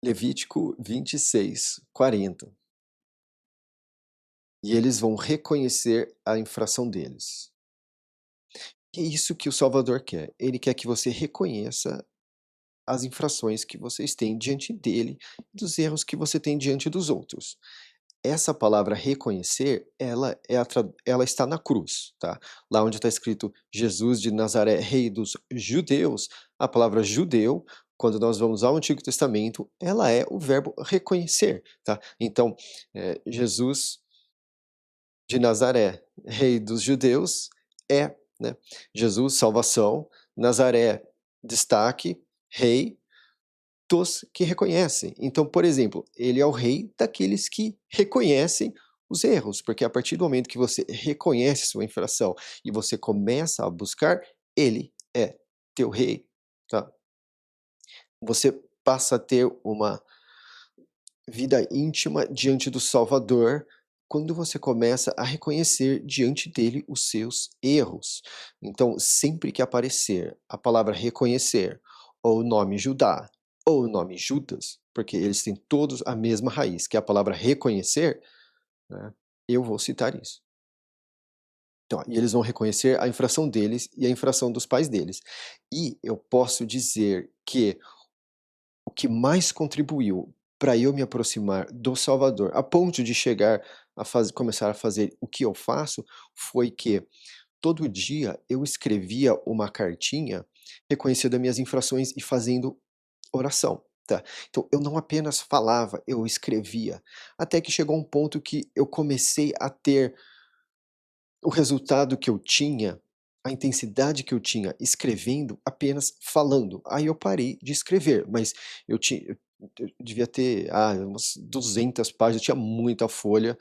Levítico 26:40. E eles vão reconhecer a infração deles. É isso que o Salvador quer. Ele quer que você reconheça as infrações que vocês têm diante dele, dos erros que você tem diante dos outros. Essa palavra reconhecer, ela está na cruz, tá? Lá onde está escrito Jesus de Nazaré, Rei dos Judeus, a palavra judeu, quando nós vamos ao Antigo Testamento, ela é o verbo reconhecer, tá? Então, Jesus de Nazaré, Rei dos Judeus, é, né? Jesus, salvação, Nazaré, destaque, Rei dos que reconhecem. Então, por exemplo, ele é o rei daqueles que reconhecem os erros, porque a partir do momento que você reconhece sua infração e você começa a buscar, ele é teu rei, tá? Você passa a ter uma vida íntima diante do Salvador quando você começa a reconhecer diante dele os seus erros. Então, sempre que aparecer a palavra reconhecer, ou o nome Judá, ou o nome Judas, porque eles têm todos a mesma raiz, que é a palavra reconhecer, né, eu vou citar isso. Então, e eles vão reconhecer a infração deles e a infração dos pais deles. E eu posso dizer que o que mais contribuiu para eu me aproximar do Salvador, a ponto de chegar a começar a fazer o que eu faço, foi que todo dia eu escrevia uma cartinha reconhecendo as minhas infrações e fazendo oração, tá. Então eu não apenas falava, eu escrevia, até que chegou um ponto que eu comecei a ter o resultado que eu tinha, a intensidade que eu tinha escrevendo, apenas falando. Aí eu parei de escrever, mas eu devia ter, umas 200 páginas, eu tinha muita folha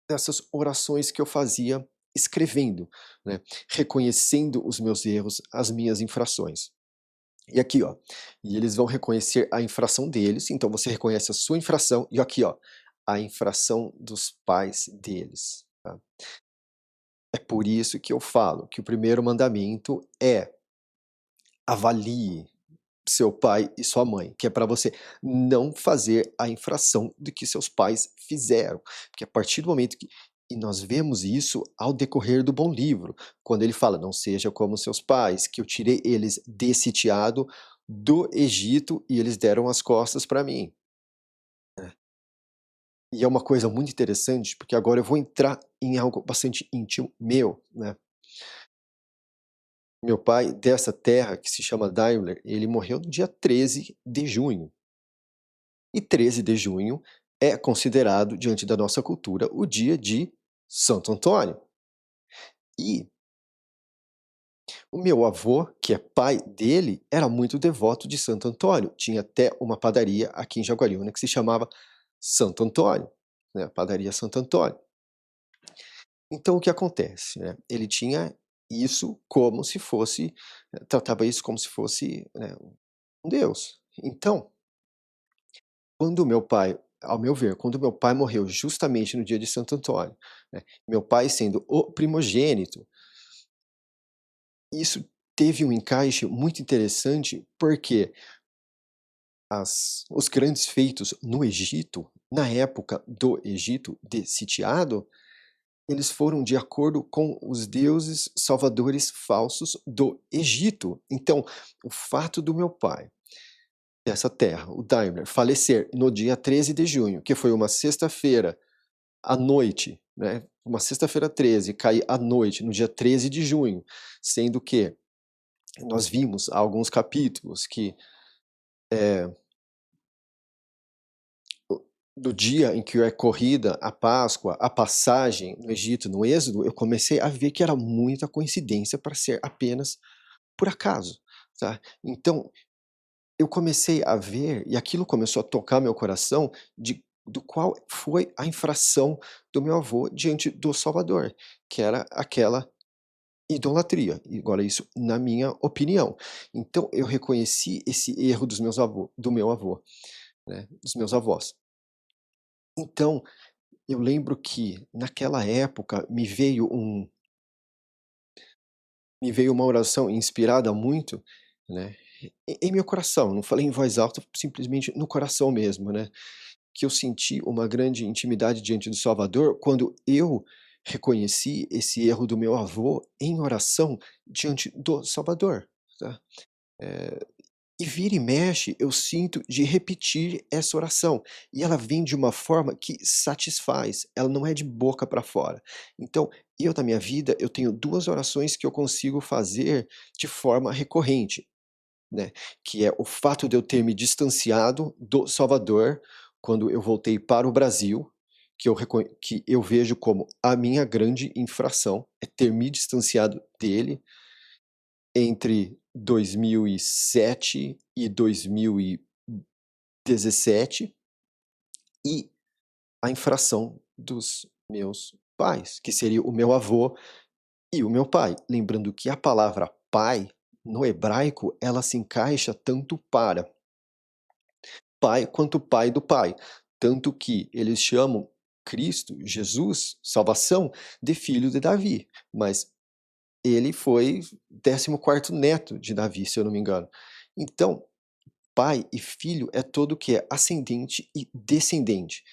dessas orações que eu fazia escrevendo, né, reconhecendo os meus erros, as minhas infrações. E aqui, ó, e eles vão reconhecer a infração deles, então você reconhece a sua infração, e aqui, ó, a infração dos pais deles, tá. É por isso que eu falo que o primeiro mandamento é: avalie seu pai e sua mãe, que é para você não fazer a infração do que seus pais fizeram, porque a partir do momento que e nós vemos isso ao decorrer do bom livro, quando ele fala: "Não seja como seus pais, que eu tirei eles desse sitiado do Egito e eles deram as costas para mim". E é uma coisa muito interessante, porque agora eu vou entrar em algo bastante íntimo meu, né. Meu pai, dessa terra que se chama Daimler, ele morreu no dia 13 de junho. E 13 de junho é considerado, diante da nossa cultura, o dia de Santo Antônio. E o meu avô, que é pai dele, era muito devoto de Santo Antônio. Tinha até uma padaria aqui em Jaguariúna que se chamava Santo Antônio, né, a padaria Santo Antônio. Então o que acontece, né, ele tinha isso como se fosse tratava isso como se fosse, né, um deus. Então, quando o meu pai ao meu ver, quando meu pai morreu justamente no dia de Santo Antônio, né, meu pai sendo o primogênito, isso teve um encaixe muito interessante, porque os grandes feitos no Egito, na época do Egito de sitiado, eles foram de acordo com os deuses salvadores falsos do Egito. Então, o fato do meu pai, dessa terra, o Daimler, falecer no dia 13 de junho, que foi uma sexta-feira à noite, né, uma sexta-feira 13, cair à noite, no dia 13 de junho, sendo que nós vimos alguns capítulos que, eh, do dia em que é corrida a Páscoa, a passagem no Egito, no Êxodo, eu comecei a ver que era muita coincidência para ser apenas por acaso, tá. Então, eu comecei a ver, e aquilo começou a tocar meu coração, de do qual foi a infração do meu avô diante do Salvador, que era aquela idolatria, e agora isso na minha opinião. Então eu reconheci esse erro do meu avô, né, dos meus avós. Então, eu lembro que naquela época me veio uma oração inspirada muito, né, em meu coração, não falei em voz alta, simplesmente no coração mesmo, né, que eu senti uma grande intimidade diante do Salvador quando eu reconheci esse erro do meu avô em oração diante do Salvador, tá. E vira e mexe, eu sinto de repetir essa oração, e ela vem de uma forma que satisfaz, ela não é de boca para fora. Então, eu na minha vida, eu tenho 2 orações que eu consigo fazer de forma recorrente, né, que é o fato de eu ter me distanciado do Salvador, quando eu voltei para o Brasil, que eu vejo como a minha grande infração, é ter me distanciado dele entre 2007 e 2017, e a infração dos meus pais, que seria o meu avô e o meu pai. Lembrando que a palavra pai, no hebraico, ela se encaixa tanto para pai quanto pai do pai. Tanto que eles chamam Cristo, Jesus, salvação, de filho de Davi. Mas ele foi 14º neto de Davi, se eu não me engano. Então, pai e filho é todo o que é ascendente e descendente.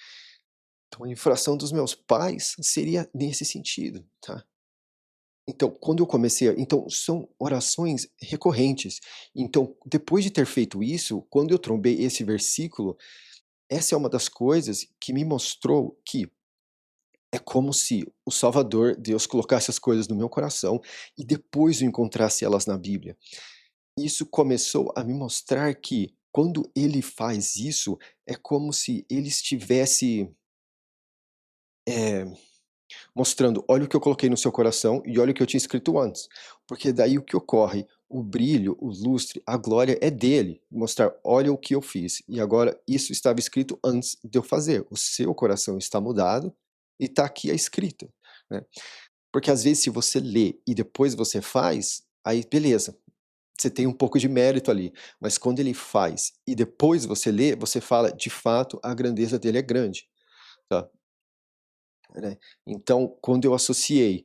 Então, a infração dos meus pais seria nesse sentido, tá? Então, quando eu comecei a então são orações recorrentes. Então, depois de ter feito isso, quando eu trombei esse versículo, essa é uma das coisas que me mostrou que é como se o Salvador, Deus, colocasse as coisas no meu coração e depois eu encontrasse elas na Bíblia. Isso começou a me mostrar que, quando ele faz isso, é como se ele estivesse, eh, mostrando: "Olha o que eu coloquei no seu coração e olha o que eu tinha escrito antes". Porque daí o que ocorre? O brilho, o lustre, a glória é dele, mostrar: "Olha o que eu fiz, e agora isso estava escrito antes de eu fazer. O seu coração está mudado e está aqui a escrita", né. Porque às vezes se você lê e depois você faz, aí beleza, você tem um pouco de mérito ali, mas quando ele faz e depois você lê, você fala: "De fato, a grandeza dele é grande", tá, né. Então, quando eu associei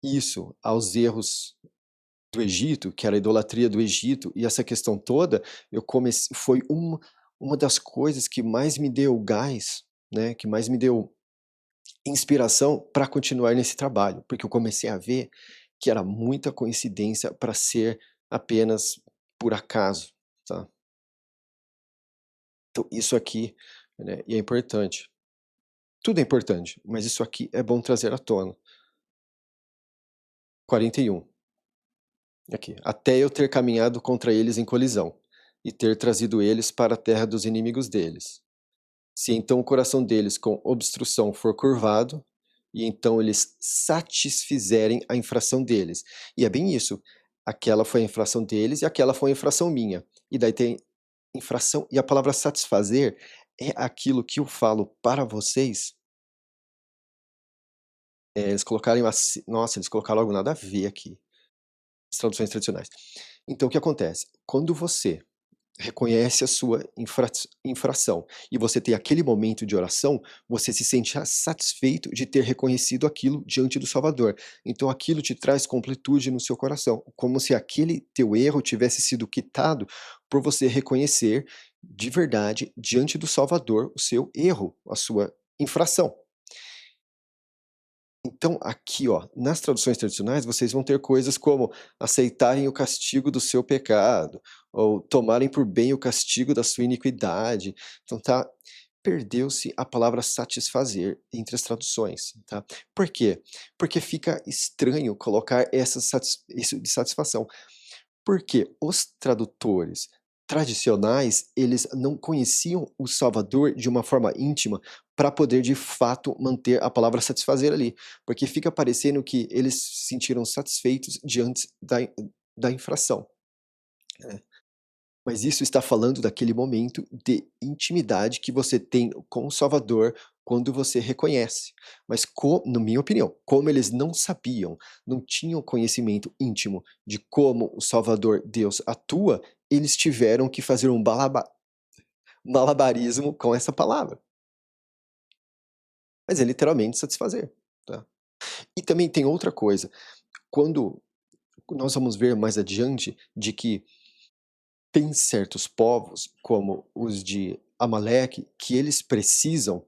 isso aos erros do Egito, que era a idolatria do Egito e essa questão toda, eu comecei foi uma das coisas que mais me deu gás, né, que mais me deu inspiração para continuar nesse trabalho, porque eu comecei a ver que era muita coincidência para ser apenas por acaso, tá. Então isso aqui, né, e é importante. Tudo é importante, mas isso aqui é bom trazer à tona. 41, aqui. "Até eu ter caminhado contra eles em colisão, e ter trazido eles para a terra dos inimigos deles. Se então o coração deles com obstrução for curvado, e então eles satisfizerem a infração deles". E é bem isso, aquela foi a infração deles e aquela foi a infração minha. E daí tem infração e a palavra satisfazer é aquilo que eu falo para vocês. Eles colocaram assim, nossa, eles colocaram algo nada a ver aqui, as traduções tradicionais. Então o que acontece? Quando você reconhece a sua infração e você tem aquele momento de oração, você se sente satisfeito de ter reconhecido aquilo diante do Salvador. Então aquilo te traz completude no seu coração, como se aquele teu erro tivesse sido quitado por você reconhecer de verdade diante do Salvador o seu erro, a sua infração. Então, aqui, ó, nas traduções tradicionais, vocês vão ter coisas como aceitarem o castigo do seu pecado, ou tomarem por bem o castigo da sua iniquidade. Então, tá, perdeu-se a palavra satisfazer entre as traduções, tá? Por quê? Porque fica estranho colocar isso de satisfação. Porque os tradutores tradicionais, eles não conheciam o Salvador de uma forma íntima para poder de fato manter a palavra satisfazer ali, porque fica parecendo que eles se sentiram satisfeitos diante da infração, né. Mas isso está falando daquele momento de intimidade que você tem com o Salvador quando você reconhece. Mas na minha opinião, como eles não sabiam, não tinham conhecimento íntimo de como o Salvador Deus atua, eles tiveram que fazer um malabarismo com essa palavra. Mas é literalmente satisfazer, tá. E também tem outra coisa, quando nós vamos ver mais adiante de que Tem certos povos, como os de Amaleque, que eles precisam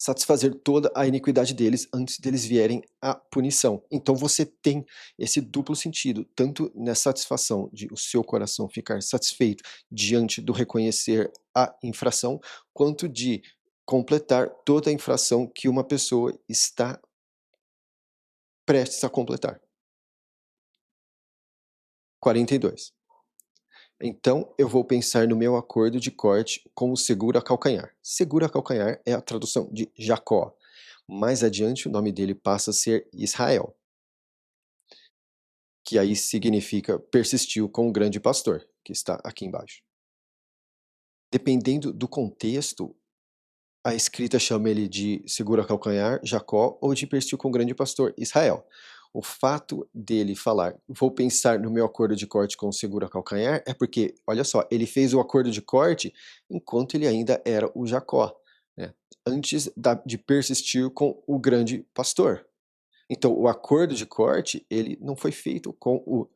satisfazer toda a iniquidade deles antes deles vierem à punição. Então você tem esse duplo sentido, tanto na satisfação de o seu coração ficar satisfeito diante do reconhecer a infração, quanto de completar toda a infração que uma pessoa está prestes a completar. 42. Então eu vou pensar no meu acordo de corte com o seguro a calcanhar. Seguro a calcanhar é a tradução de Jacó. Mais adiante o nome dele passa a ser Israel, que aí significa persistiu com o grande pastor, que está aqui embaixo. Dependendo do contexto, a escrita chama ele de seguro a calcanhar, Jacó, ou de persistiu com o grande pastor, Israel. O fato dele falar, vou pensar no meu acordo de corte com o seguro a calcanhar, é porque, olha só, ele fez o acordo de corte enquanto ele ainda era o Jacó, né? Antes de persistir com o grande pastor. Então, o acordo de corte, ele não foi feito com o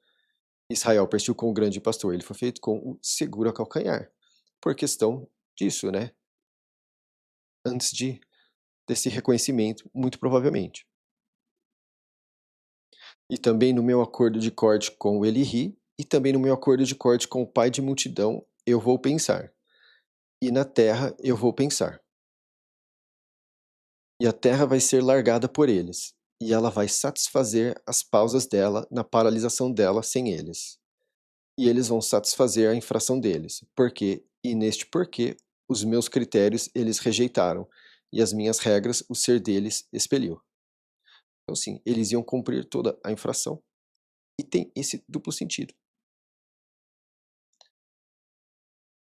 Israel, persistiu com o grande pastor, ele foi feito com o seguro a calcanhar, por questão disso, né? Antes desse reconhecimento, muito provavelmente. E também no meu acordo de corte com o Elihi, e também no meu acordo de corte com o pai de multidão, eu vou pensar. E na terra eu vou pensar. E a terra vai ser largada por eles, e ela vai satisfazer as pausas dela na paralisação dela sem eles. E eles vão satisfazer a infração deles, porque, e neste porquê, os meus critérios eles rejeitaram, e as minhas regras o ser deles expeliu. Então sim, eles iam cumprir toda a infração, e tem esse duplo sentido.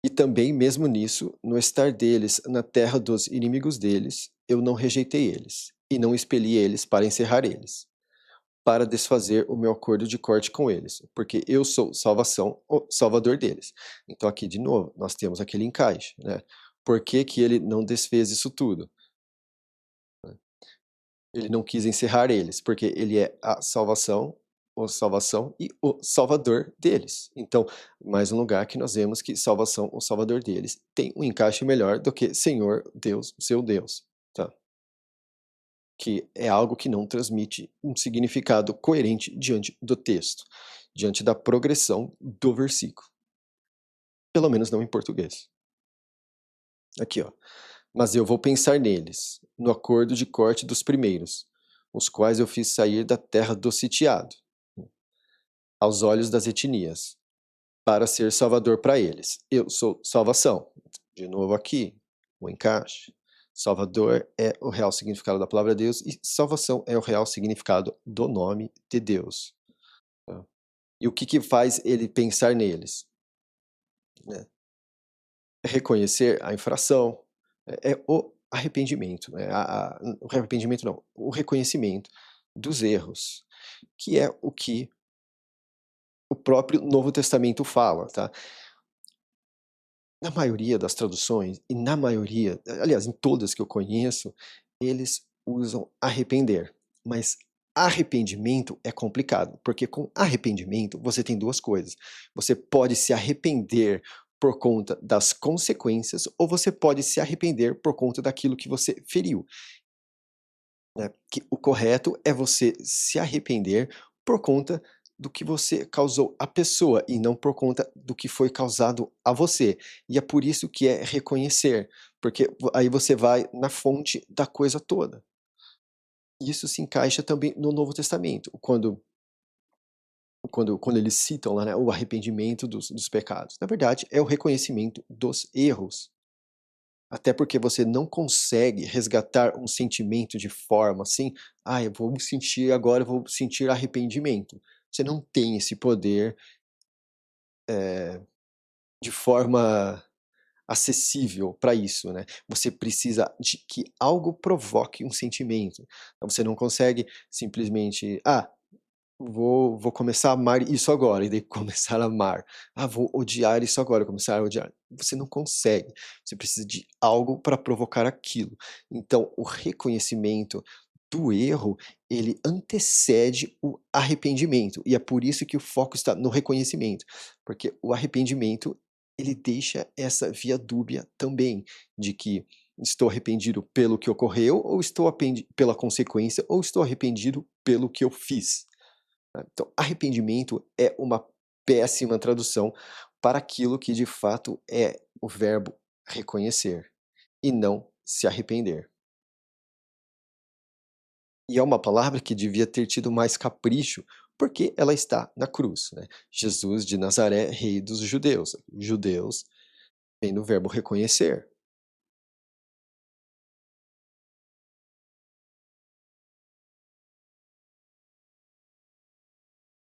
E também, mesmo nisso, no estar deles na terra dos inimigos deles, eu não rejeitei eles, e não expeli eles para encerrar eles, para desfazer o meu acordo de corte com eles, porque eu sou salvação, o salvador deles. Então aqui, de novo, nós temos aquele encaixe, né? Por que que ele não desfez isso tudo? Ele não quis encerrar eles, porque ele é a salvação e o salvador deles. Então, mais um lugar que nós vemos que salvação, o salvador deles, tem um encaixe melhor do que Senhor, Deus, seu Deus, tá? Que é algo que não transmite um significado coerente diante do texto, diante da progressão do versículo. Pelo menos não em português. Aqui, ó. Mas eu vou pensar neles, no acordo de corte dos primeiros, os quais eu fiz sair da terra do sitiado, aos olhos das etnias, para ser salvador para eles. Eu sou salvação. De novo aqui, o encaixe. Salvador é o real significado da palavra Deus e salvação é o real significado do nome de Deus. Tá? E o que que faz ele pensar neles? Né? Reconhecer a infração, é o arrependimento, né? O arrependimento não, o reconhecimento dos erros, que é o que o próprio Novo Testamento fala, tá? Na maioria das traduções, e na maioria, aliás, em todas que eu conheço, eles usam arrepender. Mas arrependimento é complicado, porque com arrependimento você tem duas coisas. Você pode se arrepender por conta das consequências, ou você pode se arrepender por conta daquilo que você feriu. Né? Que o correto é você se arrepender por conta do que você causou à pessoa e não por conta do que foi causado a você. E é por isso que é reconhecer, porque aí você vai na fonte da coisa toda. Isso se encaixa também no Novo Testamento, quando eles citam lá, né, o arrependimento dos pecados. Na verdade, é o reconhecimento dos erros. Até porque você não consegue resgatar um sentimento de forma assim, ah, eu vou sentir agora, eu vou sentir arrependimento. Você não tem esse poder de forma acessível para isso, né? Você precisa de que algo provoque um sentimento. Então você não consegue simplesmente, ah, vou começar a amar isso agora, e daí começar a amar. Ah, vou odiar isso agora, começar a odiar. Você não consegue. Você precisa de algo para provocar aquilo. Então, o reconhecimento do erro, ele antecede o arrependimento, e é por isso que o foco está no reconhecimento, porque o arrependimento, ele deixa essa via dúbia também, de que estou arrependido pelo que ocorreu, ou estou apendi pela consequência, ou estou arrependido pelo que eu fiz, né. Então, arrependimento é uma péssima tradução para aquilo que de fato é o verbo reconhecer, e não se arrepender. E é uma palavra que devia ter tido mais capricho, porque ela está na cruz, né. Jesus de Nazaré, rei dos judeus. Judeus vem do verbo reconhecer.